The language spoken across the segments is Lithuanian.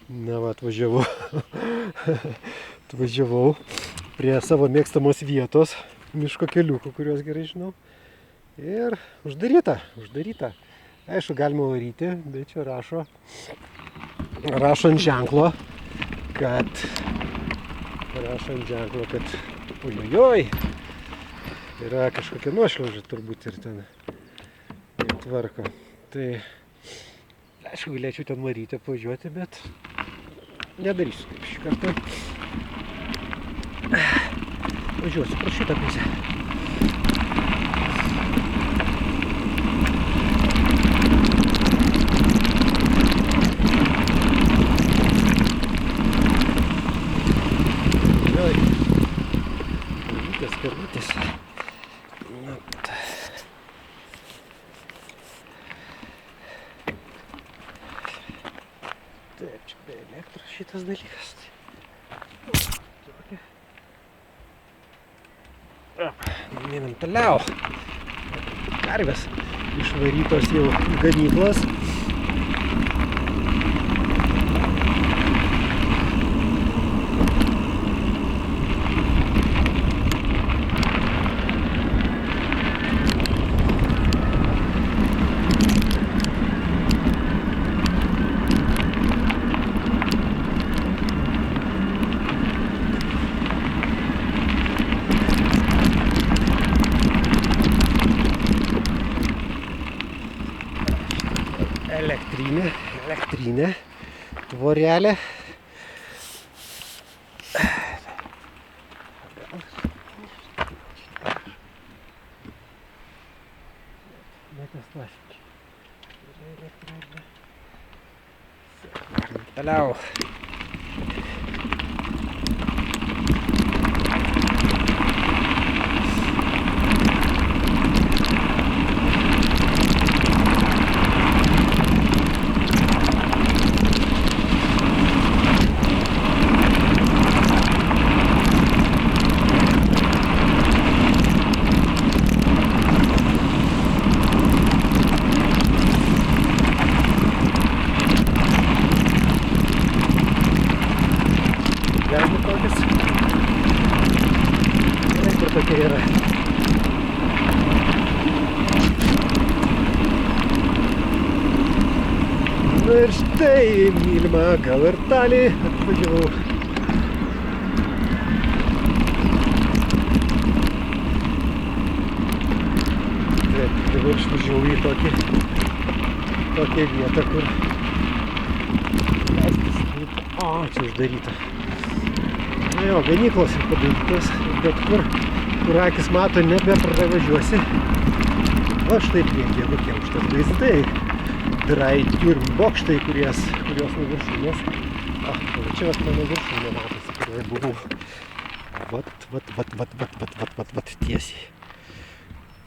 Na va, atvažiavau prie savo mėgstamos vietos, miško keliukų, kuriuos gerai žinau. Ir uždaryta. Aišku, galima varyti, bet čia rašo ant ženklo, kad ojojoj, yra kažkokia nuošliauža turbūt ir ten tvarko. Tai aišku, galėčiau ten varyti, apvažiuoti, bet nedarysiu taip šį kartą. Važiuosiu pro šitą pusę. Karvutės. Taip, čia be elektros šitas dalykas. Einam toliau. Karvės išvarytos jau ganyklas. Elektrinė, tvorelė. Toliau. Tokia yra. Na ir štai, mylima Galartalį, atvažiavau. Taip, dabar išvažiavau į tokią vietą, kur čia uždaryta. Na jo, ganyklos ir padarytos, bet kur akis mato, nebepravažiuosi. O štai priekyje kokie užtat vaizdai. Draitiur bokštai, kurios nuo viršūnės. Čia mano viršūnė matosi, kurioje buvau. Vat,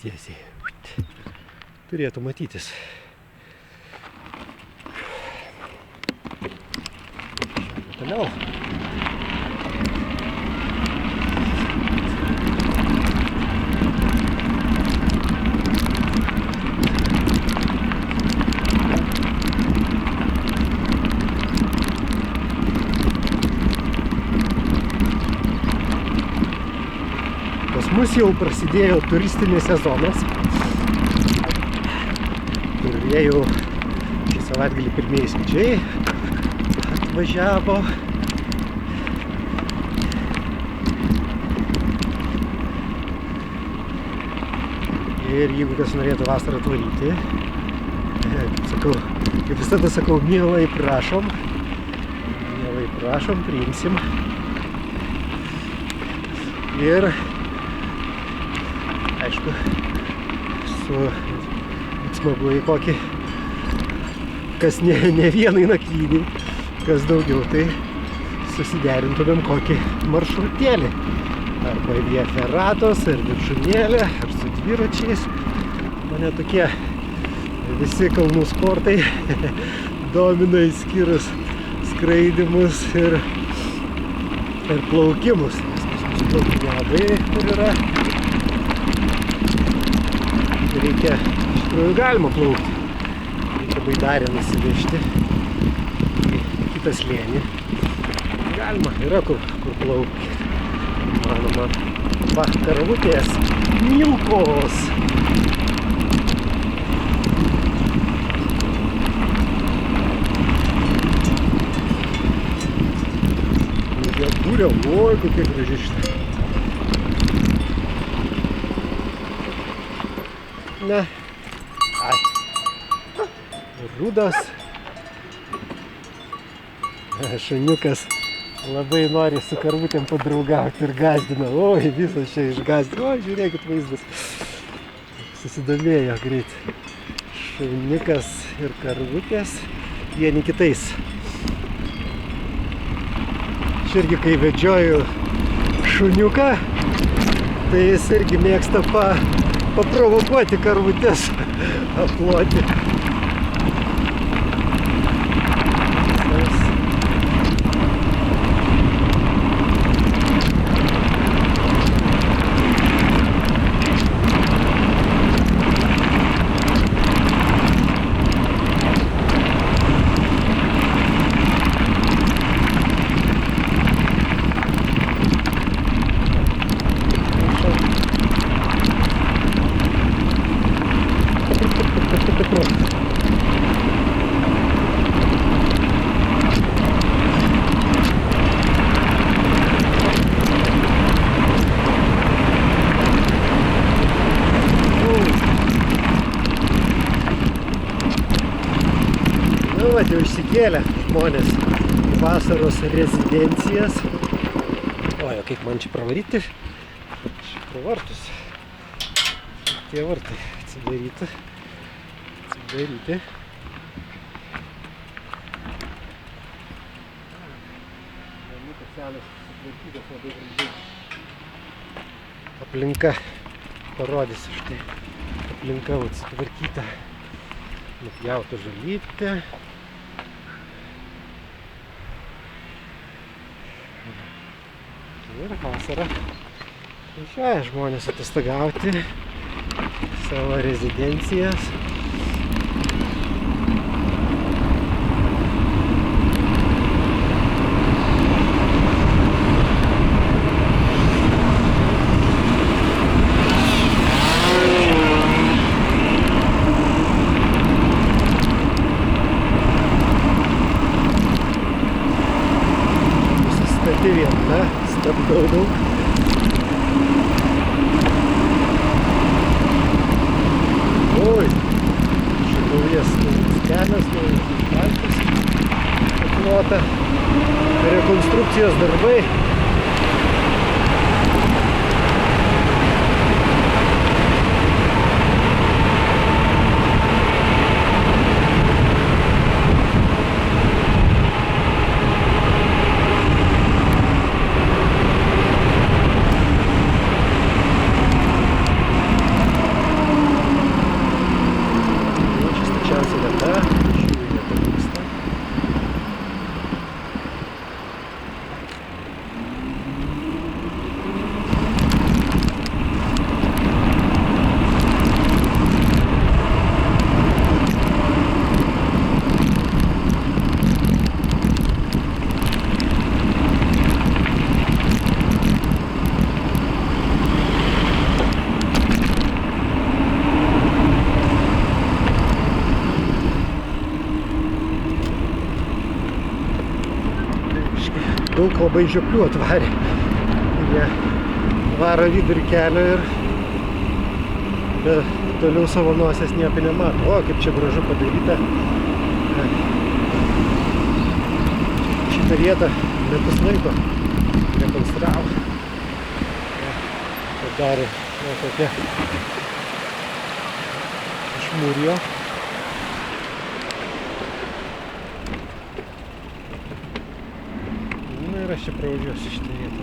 tiesiai. Turėtų matytis. Toliau. Pas mus jau prasidėjo turistinis sezonas. Turėjau šį savaitgalį pirmieji svečiai atvažiavo. Ir jeigu kas norėtų vasarą atvaryti, kaip visada sakau, mielai prašom, priimsim. Ir aišku, smagu į kokį, kas ne vienai nakvynį, kas daugiau, tai susiderintumėm kokį maršrutėlį. Arba Via Ferratos, ar viršūnėlė, ar su dviračiais. Mane tokie visi kalnų sportai domina, išskyrus skraidymus ir plaukimus. Nes pas mus plaukimų labai kur yra. Reikia, iš tikrųjų galima plaukti. Reikia baidarę nusivežti iki šitą slėnį. Galima, yra kur plaukti. Manoma. Va, karvutės milkos. Jie kūrė, oi, kokie graži šitą. Na, ai, rudas. Šuniukas labai nori su karvutėm padraugauti ir gazdina. Oi, visas čia išgazdino. Oi, žiūrėkit vaizdas. Susidomėjo greit. Šuniukas ir karvutės vieni kitais. Aš irgi, kai vedžioju šuniuką, tai jis irgi mėgsta paprovokuoti karvutės, aploti. Vat jau išsikėlė žmonės į vasaros rezidencijas. Oi, kaip man čia pravaryti? Čia pro vartus. Tie vartai atsidaryti. Namukas senas sutvarkytas labai gražiai. Aplinka parodysiu štai. Aplinka vat sutvarkyta. Nupjauta žalytė. Ir vasarą išėjo žmonės atostogauti savo rezidencijas. Susistati viena, stabdau daug. Oi, čia naujas kelias, naujas asfaltas paklota, rekonstrukcijos darbai. Daug labai žioplių atvarė. Jie varo vidurį kelio ir toliau savo nosies nieko nemato. O, kaip čia gražu padaryta. Šitą vietą metus laiko rekonstravo. Padarė tokia išmūrijo. Ir aš čia pravažiuosiu šitą vietą.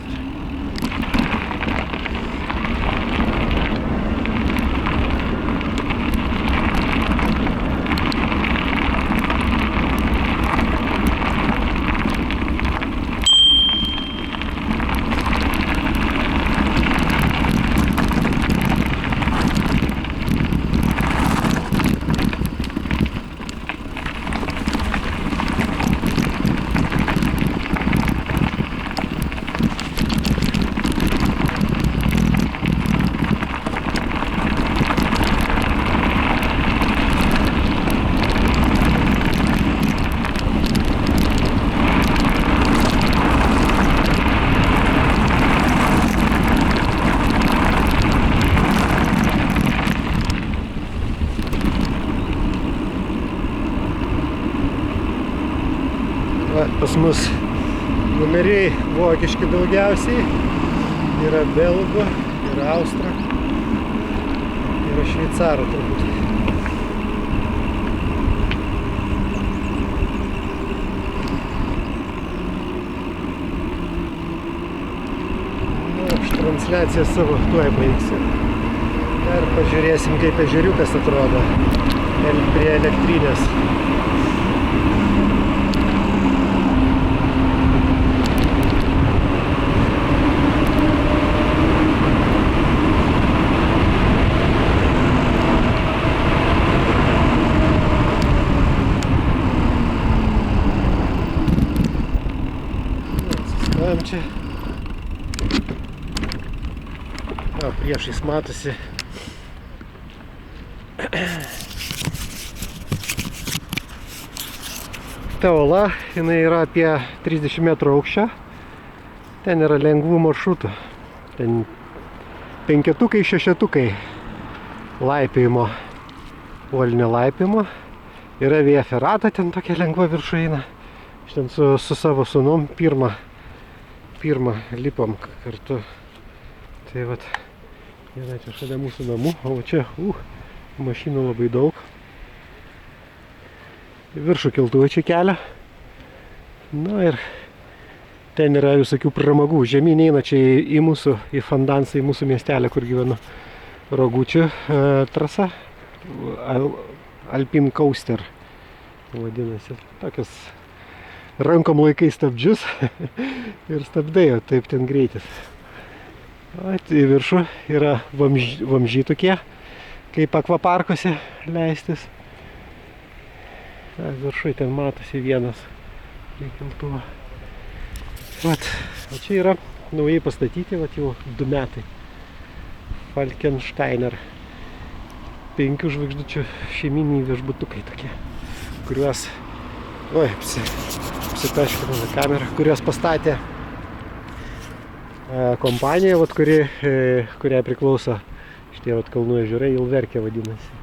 Va, pas mus numeriai vokiški daugiausiai. Yra belgų, yra austrų, yra šveicarų turbūt. Transliaciją savo tuoj baigsiu. Ir pažiūrėsim, kaip ežeriukas atrodo prie elektrinės. Sustojam čia. Priešais matosi ta uola, jinai yra apie 30 metrų aukščio. Ten yra lengvų maršrutų. Ten 5-tukai, 6-tukai laipiojimo, uolinio laipiojimo. Yra via ferrata, ten tokia lengva viršuina. Aš ten su savo sūnum pirmą lipom kartu. Tai vat, yra čia šalia mūsų namų, o čia, mašinų labai daug. Viršų keltuvai čia kelia. Na ir ten yra visokių pramogų. Žemyn eina čia į Fandansą, į mūsų miestelę, kur gyvenu, Rogučių trasa. Alpine Coaster vadinasi. Tokius rankom laikai stabdžius ir stabdai, o taip ten greitis. O, tai viršų yra vamzdžiai tokie, kaip akvaparkuose leistis. Viršui ten matosi vienas keltuvo. Vat, o čia yra naujai pastatyti, vat jau 2 metai. Falkensteiner 5 žvaigždučių šeiminiai viešbutukai tokie, kuriuos, apsitaškino kamerą, kuriuos pastatė kompanija, vat, kuriai priklauso šitie vat, Kalnų ežerai, Ilverkė vadinasi.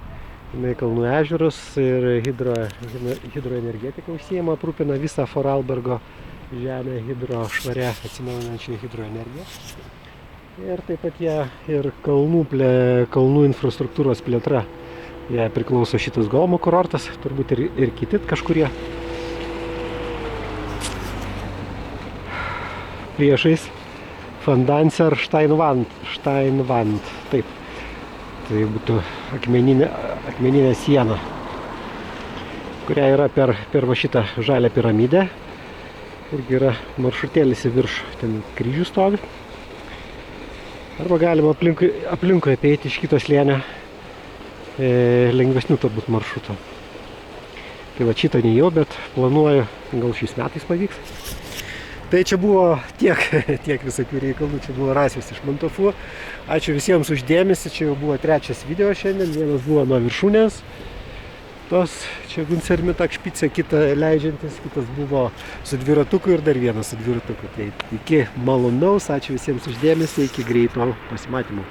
Jinai Kalnų ežerus ir hidroenergetika užsiima, aprūpina visą Vorarlbergo žemę švaria atsinaujinančią hidroenergiją. Ir taip pat jie ir kalnų infrastruktūros plėtra. Jie priklauso šitas Golmo kurortas, turbūt ir kiti kažkurie. Priešais Fandanser Steinwand. Taip. Tai būtų akmeninė siena, kuria yra per va šitą žalią piramidę. Irgi yra maršrutėlis į viršų, ten kryžių stovi. Arba galima aplinkui apeiti iš kito slėnio lengvesnių turbūt maršrutų. Tai va šitą nejau, bet planuoju, gal šiais metais pavyks. Tai čia buvo tiek visokių reikalų, čia buvo Rasius iš Montafų. Ačiū visiems už dėmesį, čia jau buvo 3 video šiandien, vienas buvo nuo viršūnės. Tos čia Gunsermitag špicė, kitą leidžiantis, kitas buvo su dviratuku ir dar vienas su dviratuku. Tai iki malonaus, ačiū visiems už dėmesį, iki greito pasimatymo.